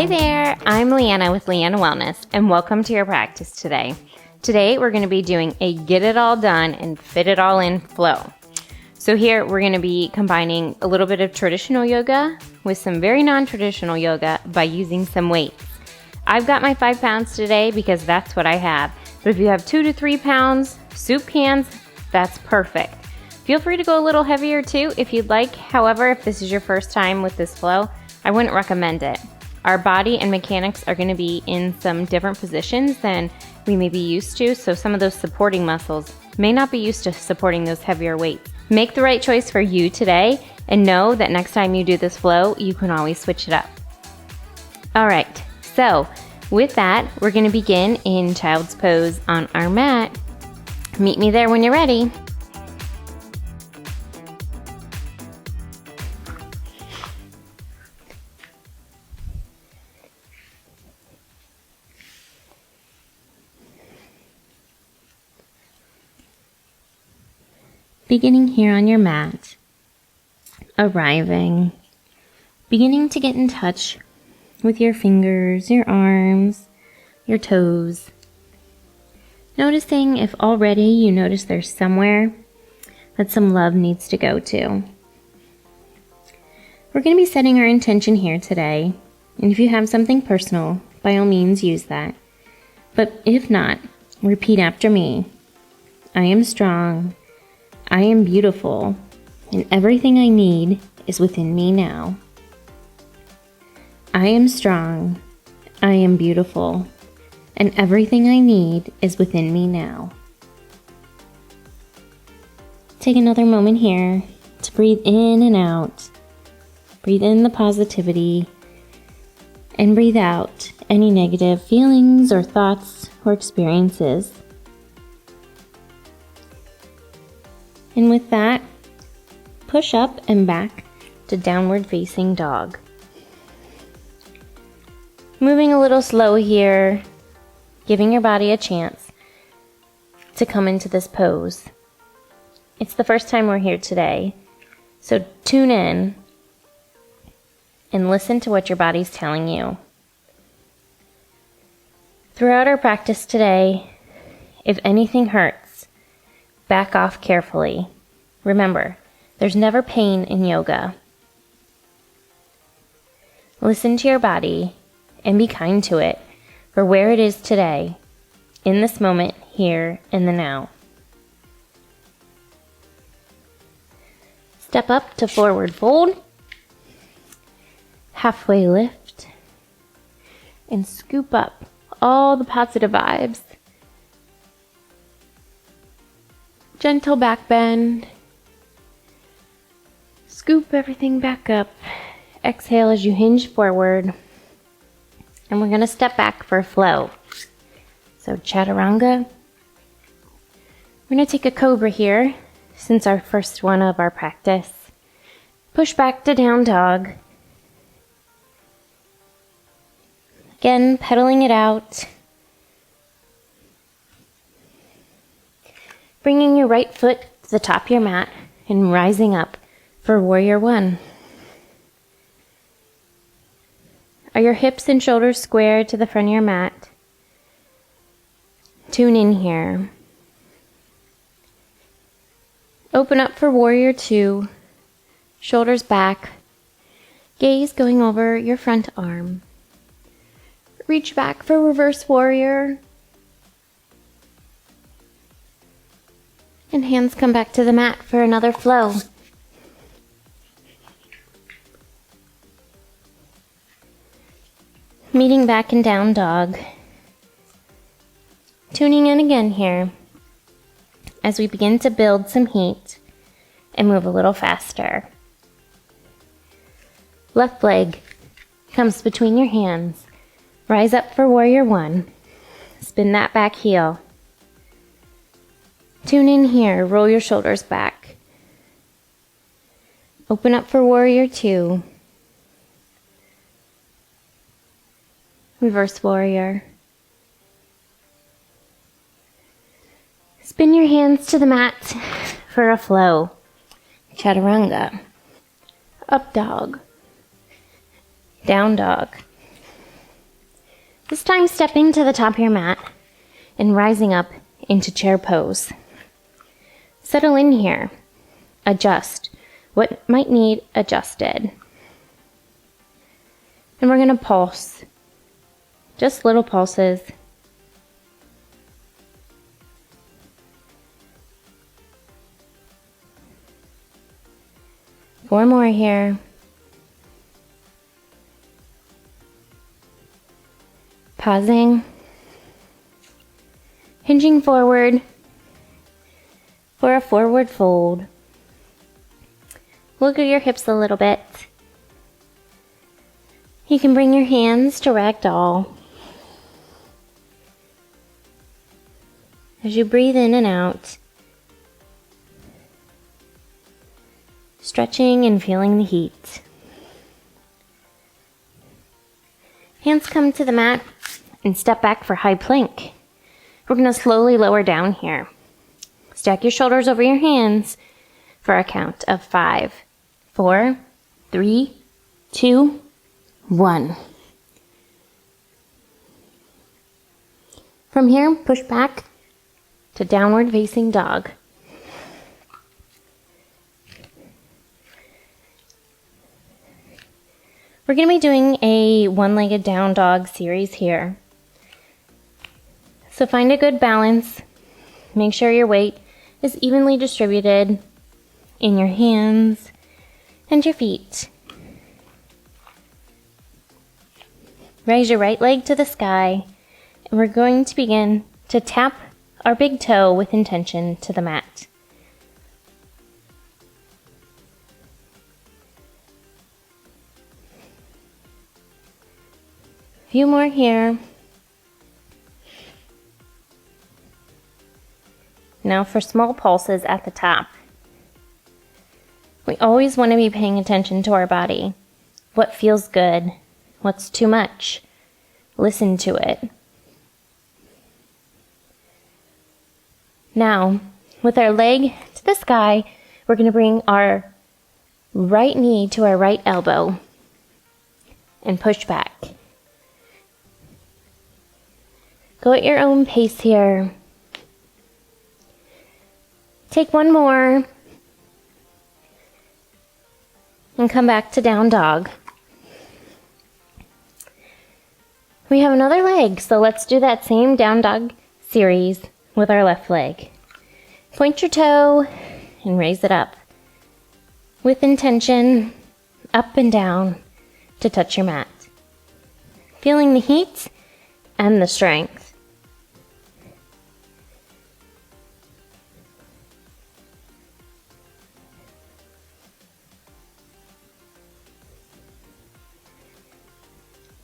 Hi there, I'm Leanna with Leanna Wellness, and welcome to your practice today. Today we're going to be doing a get it all done and fit it all in flow. So here we're going to be combining a little bit of traditional yoga with some very non-traditional yoga by using some weights. I've got my 5 pounds today because that's what I have, but if you have 2 to 3 pounds, soup cans, that's perfect. Feel free to go a little heavier too if you'd like. However, if this is your first time with this flow, I wouldn't recommend it. Our body and mechanics are going to be in some different positions than we may be used to, so some of those supporting muscles may not be used to supporting those heavier weights. Make the right choice for you today, and know that next time you do this flow, you can always switch it up. All right, so with that, we're going to begin in child's pose on our mat. Meet me there when you're ready. Beginning here on your mat, arriving, beginning to get in touch with your fingers, your arms, your toes. Noticing if already you notice there's somewhere that some love needs to go to. We're going to be setting our intention here today, and if you have something personal, by all means use that. But if not, repeat after me. I am strong. I am beautiful, and everything I need is within me now. I am strong, I am beautiful, and everything I need is within me now. Take another moment here to breathe in and out. Breathe in the positivity, and breathe out any negative feelings or thoughts or experiences. And with that, push up and back to downward facing dog. Moving a little slow here, giving your body a chance to come into this pose. It's the first time we're here today, so tune in and listen to what your body's telling you. Throughout our practice today, if anything hurts, back off carefully. Remember, there's never pain in yoga. Listen to your body and be kind to it for where it is today, in this moment, here in the now. Step up to forward fold, halfway lift, and scoop up all the positive vibes. Gentle back bend. Scoop everything back up. Exhale as you hinge forward. And we're going to step back for flow. So Chaturanga. We're going to take a cobra here, since our first one of our practice. Push back to down dog. Again, pedaling it out. Bringing your right foot to the top of your mat and rising up for warrior one. Are your hips and shoulders squared to the front of your mat? Tune in here. Open up for warrior two, shoulders back, gaze going over your front arm. Reach back for reverse warrior. And hands come back to the mat for another flow. Meeting back in down dog. Tuning in again here as we begin to build some heat and move a little faster. Left leg comes between your hands. Rise up for warrior one. Spin that back heel. Tune in here, roll your shoulders back. Open up for warrior two. Reverse warrior. Spin your hands to the mat for a flow. Chaturanga. Up dog. Down dog. This time stepping to the top of your mat and rising up into chair pose. Settle in here. Adjust what might need adjusted. And we're going to pulse. Just little pulses. Four more here. Pausing. Hinging forward for a forward fold. Look at your hips a little bit. You can bring your hands to ragdoll. As you breathe in and out, stretching and feeling the heat. Hands come to the mat and step back for high plank. We're going to slowly lower down here. Stack your shoulders over your hands for a count of 5, 4, 3, 2, 1. From here, push back to downward facing dog. We're going to be doing a one-legged down dog series here. So find a good balance. Make sure your weight is evenly distributed in your hands and your feet. Raise your right leg to the sky, and we're going to begin to tap our big toe with intention to the mat. A few more here. Now for small pulses at the top. We always want to be paying attention to our body. What feels good? What's too much? Listen to it. Now, with our leg to the sky, we're going to bring our right knee to our right elbow and push back. Go at your own pace here. Take one more and come back to down dog. We have another leg, so let's do that same down dog series with our left leg. Point your toe and raise it up with intention, up and down to touch your mat. Feeling the heat and the strength.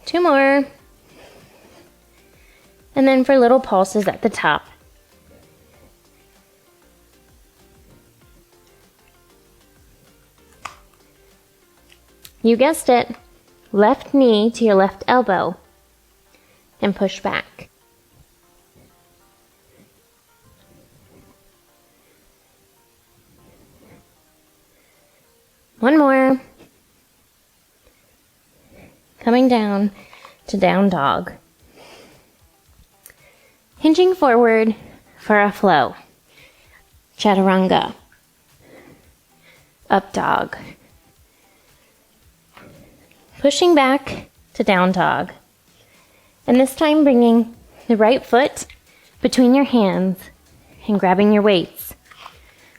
Two more. And then for little pulses at the top. You guessed it. Left knee to your left elbow. And push back. One more. Coming down to down dog. Hinging forward for a flow. Chaturanga. Up dog. Pushing back to down dog. And this time bringing the right foot between your hands and grabbing your weights.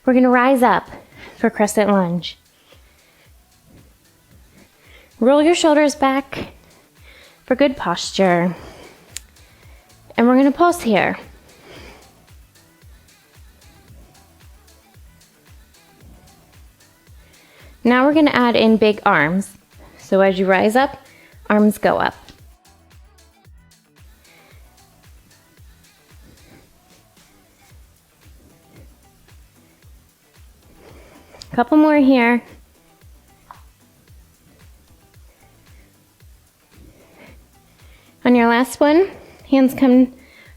We're going to rise up for Crescent Lunge. Roll your shoulders back for good posture. And we're going to pulse here. Now we're going to add in big arms. So as you rise up, arms go up. A couple more here. On your last one, hands come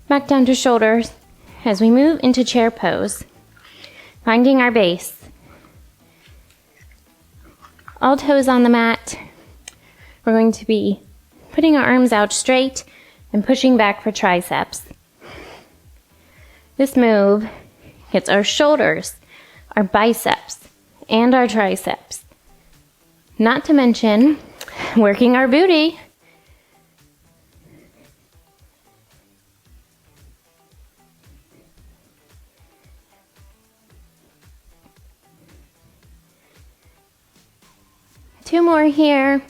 back down to shoulders as we move into chair pose, finding our base. All toes on the mat. We're going to be putting our arms out straight and pushing back for triceps. This move hits our shoulders, our biceps, and our triceps. Not to mention working our booty. Two more here.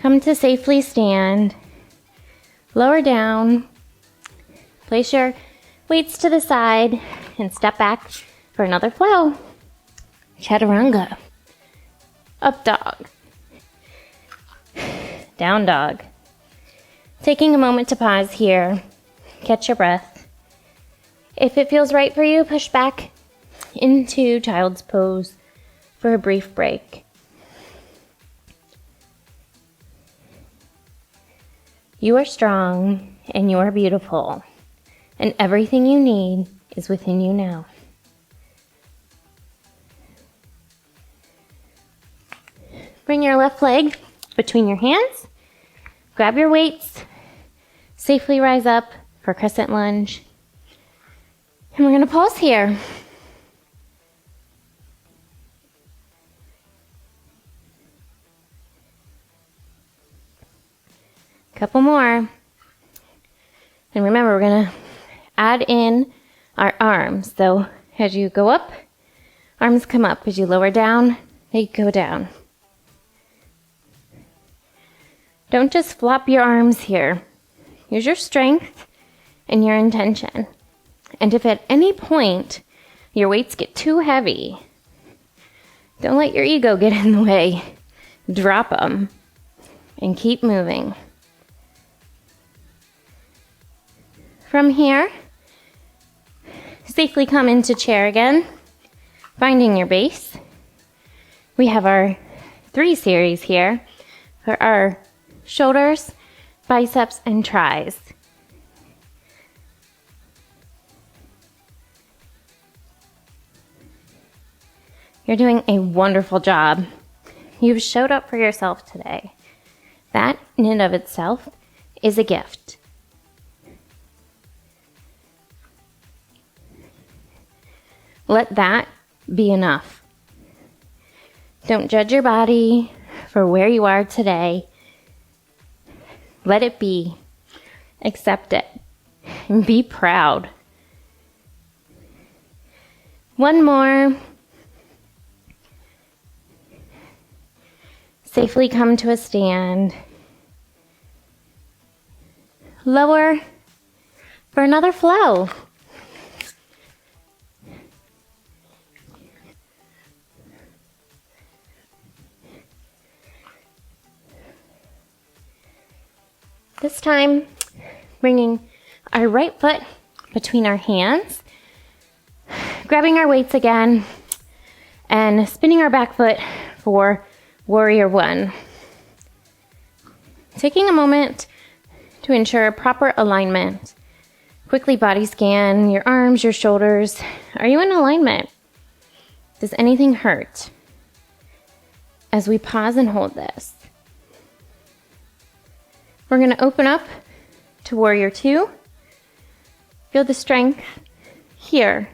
Come to safely stand. Lower down. Place your weights to the side and step back for another flow. Chaturanga. Up dog. Down dog. Taking a moment to pause here. Catch your breath. If it feels right for you, push back into child's pose for a brief break. You are strong and you are beautiful, and everything you need is within you now. Bring your left leg between your hands, grab your weights, safely rise up for Crescent Lunge, and we're going to pulse here. Couple more. And remember, we're going to add in our arms. So as you go up, arms come up. As you lower down, they go down. Don't just flop your arms here. Use your strength and your intention. And if at any point your weights get too heavy, don't let your ego get in the way. Drop them and keep moving. From here, safely come into chair again, finding your base. We have our 3 series here for our shoulders, biceps, and tris. You're doing a wonderful job. You've showed up for yourself today. That in and of itself is a gift. Let that be enough. Don't judge your body for where you are today. Let it be. Accept it. And be proud. One more. Safely come to a stand. Lower for another flow. This time, bringing our right foot between our hands, grabbing our weights again, and spinning our back foot for Warrior One. Taking a moment to ensure proper alignment. Quickly body scan your arms, your shoulders. Are you in alignment? Does anything hurt? As we pause and hold this. We're going to open up to Warrior Two. Feel the strength here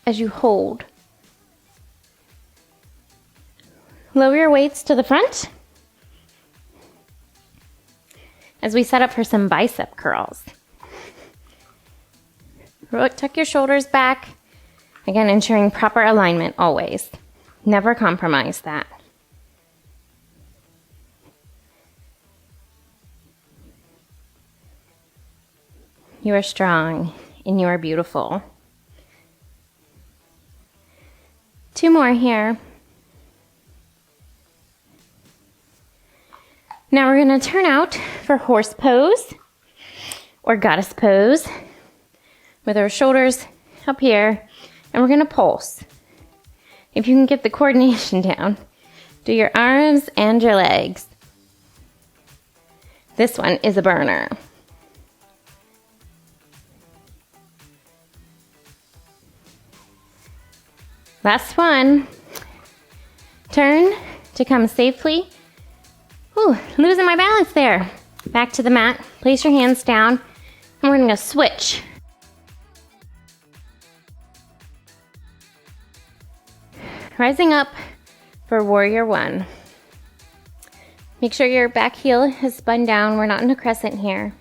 as you hold. Lower your weights to the front as we set up for some bicep curls. Tuck your shoulders back. Again, ensuring proper alignment always. Never compromise that. You are strong and you are beautiful. 2 more here. Now we're going to turn out for horse pose or goddess pose with our shoulders up here, and we're going to pulse. If you can get the coordination down, do your arms and your legs. This one is a burner. Last one. Turn to come safely. Ooh, losing my balance there. Back to the mat. Place your hands down, and we're gonna switch. Rising up for warrior one. Make sure your back heel is spun down. We're not in a crescent here.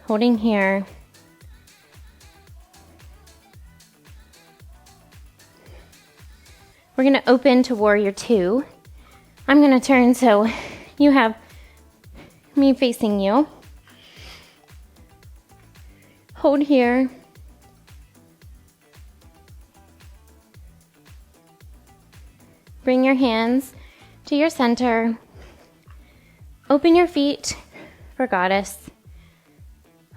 Holding here. We're gonna open to warrior two. I'm gonna turn so you have me facing you. Hold here. Bring your hands to your center. Open your feet for goddess.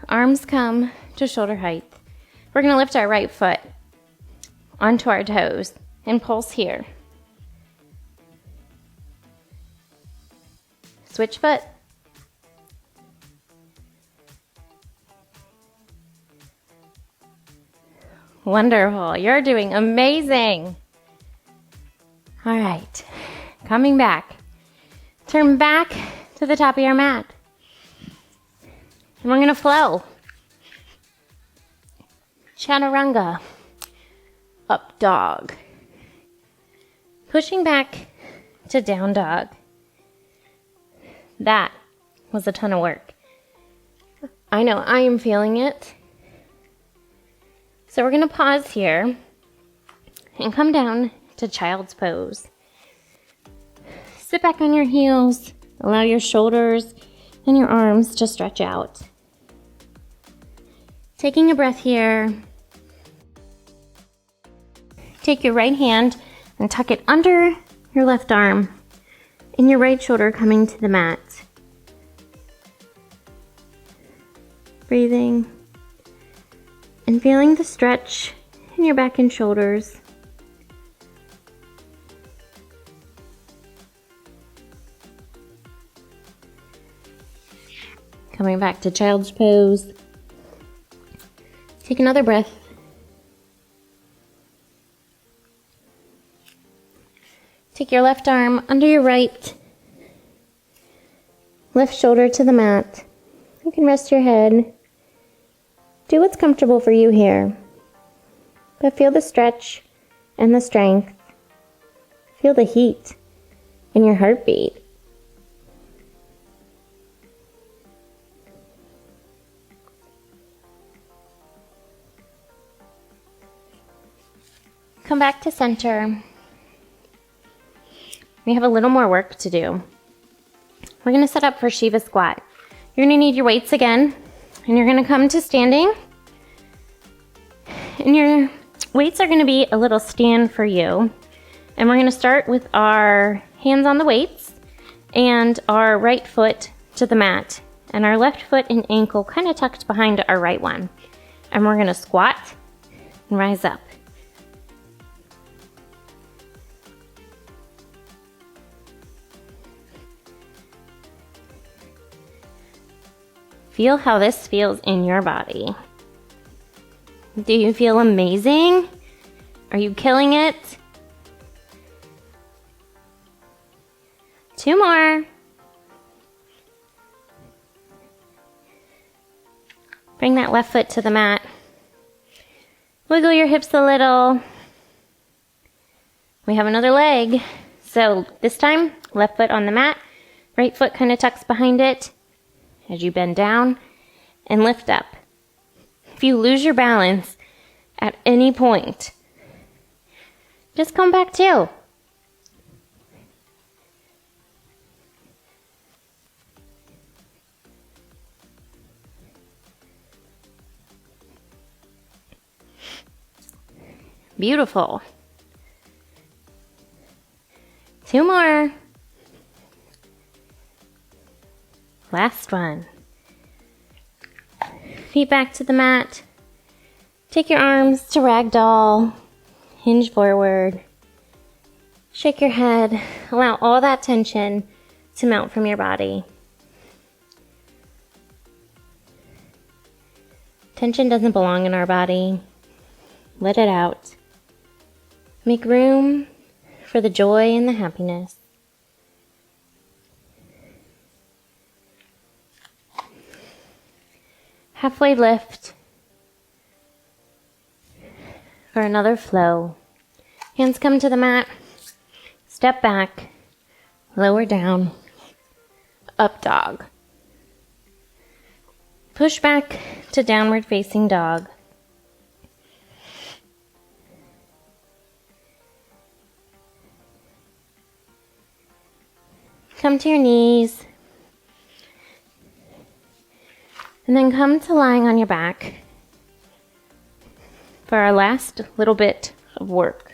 Arms come to shoulder height. We're gonna lift our right foot onto our toes and pulse here. Switch foot. Wonderful, you're doing amazing. All right, coming back. Turn back to the top of your mat. And we're gonna flow. Chaturanga, up dog. Pushing back to down dog. That was a ton of work. I know, I am feeling it. So we're gonna pause here and come down to child's pose. Sit back on your heels, allow your shoulders and your arms to stretch out. Taking a breath here. Take your right hand and tuck it under your left arm and your right shoulder coming to the mat. Breathing and feeling the stretch in your back and shoulders. Coming back to child's pose. Take another breath. Take your left arm under your right. Left shoulder to the mat. You can rest your head. Do what's comfortable for you here. But feel the stretch and the strength. Feel the heat in your heartbeat. Come back to center. We have a little more work to do. We're gonna set up for Shiva Squat. You're gonna need your weights again, and you're gonna come to standing. And your weights are gonna be a little stand for you. And we're gonna start with our hands on the weights and our right foot to the mat. And our left foot and ankle kind of tucked behind our right one. And we're gonna squat and rise up. Feel how this feels in your body. Do you feel amazing? Are you killing it? 2 more. Bring that left foot to the mat. Wiggle your hips a little. We have another leg. So this time, left foot on the mat, right foot kind of tucks behind it as you bend down and lift up. If you lose your balance at any point, just come back to. Beautiful. 2 more. Last one. Feet back to the mat. Take your arms to ragdoll. Hinge forward. Shake your head. Allow all that tension to melt from your body. Tension doesn't belong in our body. Let it out. Make room for the joy and the happiness. Halfway lift for another flow. Hands come to the mat. Step back. Lower down. Up dog. Push back to downward facing dog. Come to your knees. And then come to lying on your back for our last little bit of work.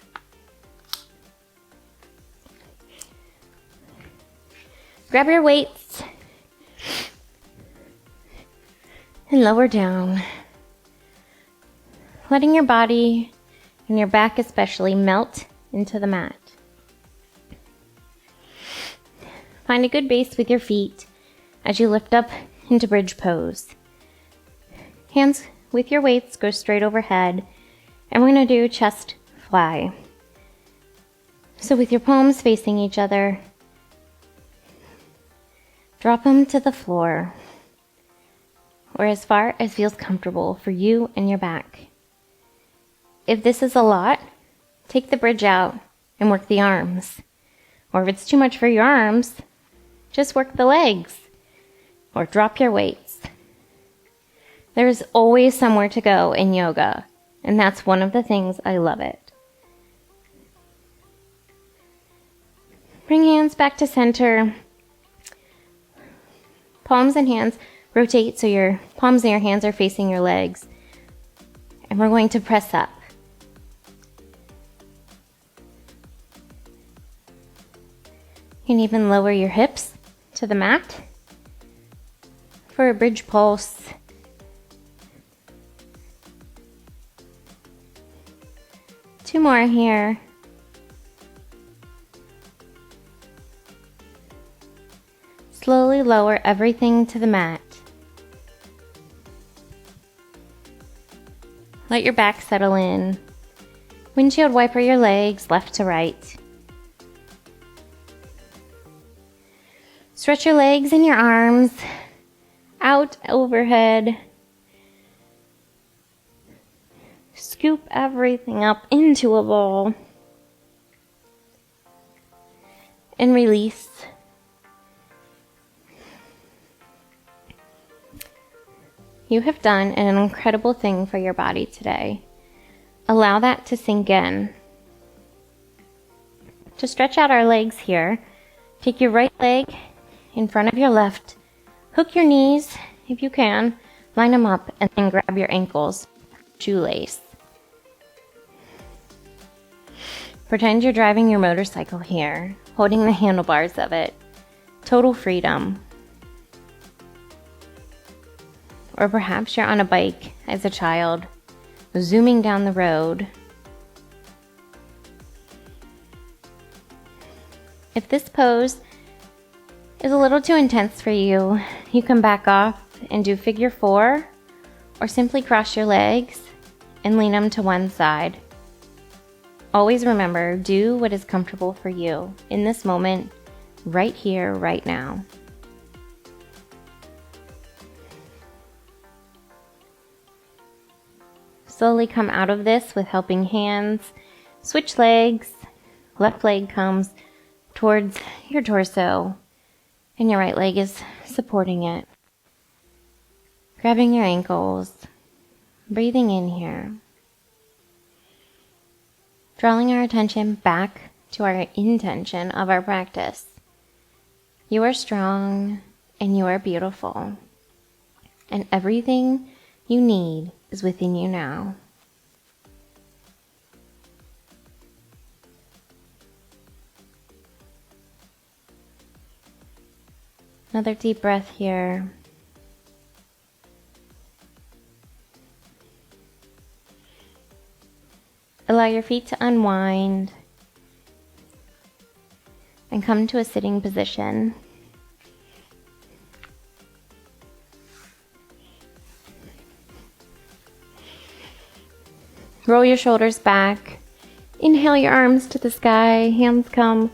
Grab your weights and lower down, letting your body and your back especially melt into the mat. Find a good base with your feet as you lift up into bridge pose. Hands with your weights go straight overhead, and we're going to do chest fly. So with your palms facing each other, drop them to the floor, or as far as feels comfortable for you and your back. If this is a lot, take the bridge out and work the arms. Or if it's too much for your arms, just work the legs, or drop your weights. There's always somewhere to go in yoga, and that's one of the things I love it. Bring hands back to center. Palms and hands rotate so your palms and your hands are facing your legs. And we're going to press up. You can even lower your hips to the mat for a bridge pulse. Two more here. Slowly lower everything to the mat. Let your back settle in. Windshield wiper your legs left to right. Stretch your legs and your arms out overhead. Scoop everything up into a ball. And release. You have done an incredible thing for your body today. Allow that to sink in. To stretch out our legs here, take your right leg in front of your left. Hook your knees if you can. Line them up and then grab your ankles. Shoelace. Pretend you're driving your motorcycle here, holding the handlebars of it. Total freedom. Or perhaps you're on a bike as a child, zooming down the road. If this pose is a little too intense for you, you can back off and do figure 4, or simply cross your legs and lean them to one side. Always remember, do what is comfortable for you in this moment, right here, right now. Slowly come out of this with helping hands. Switch legs. Left leg comes towards your torso, and your right leg is supporting it. Grabbing your ankles. Breathing in here. Drawing our attention back to our intention of our practice. You are strong and you are beautiful. And everything you need is within you now. Another deep breath here. Allow your feet to unwind and come to a sitting position. Roll your shoulders back Inhale your arms to the sky, hands come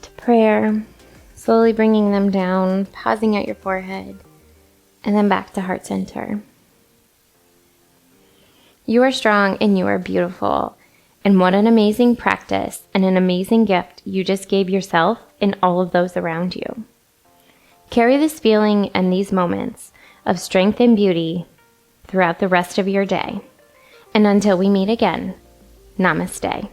to prayer, slowly bringing them down, pausing at your forehead, and then back to heart center. You are strong and you are beautiful. And what an amazing practice and an amazing gift you just gave yourself and all of those around you. Carry this feeling and these moments of strength and beauty throughout the rest of your day. And until we meet again, namaste.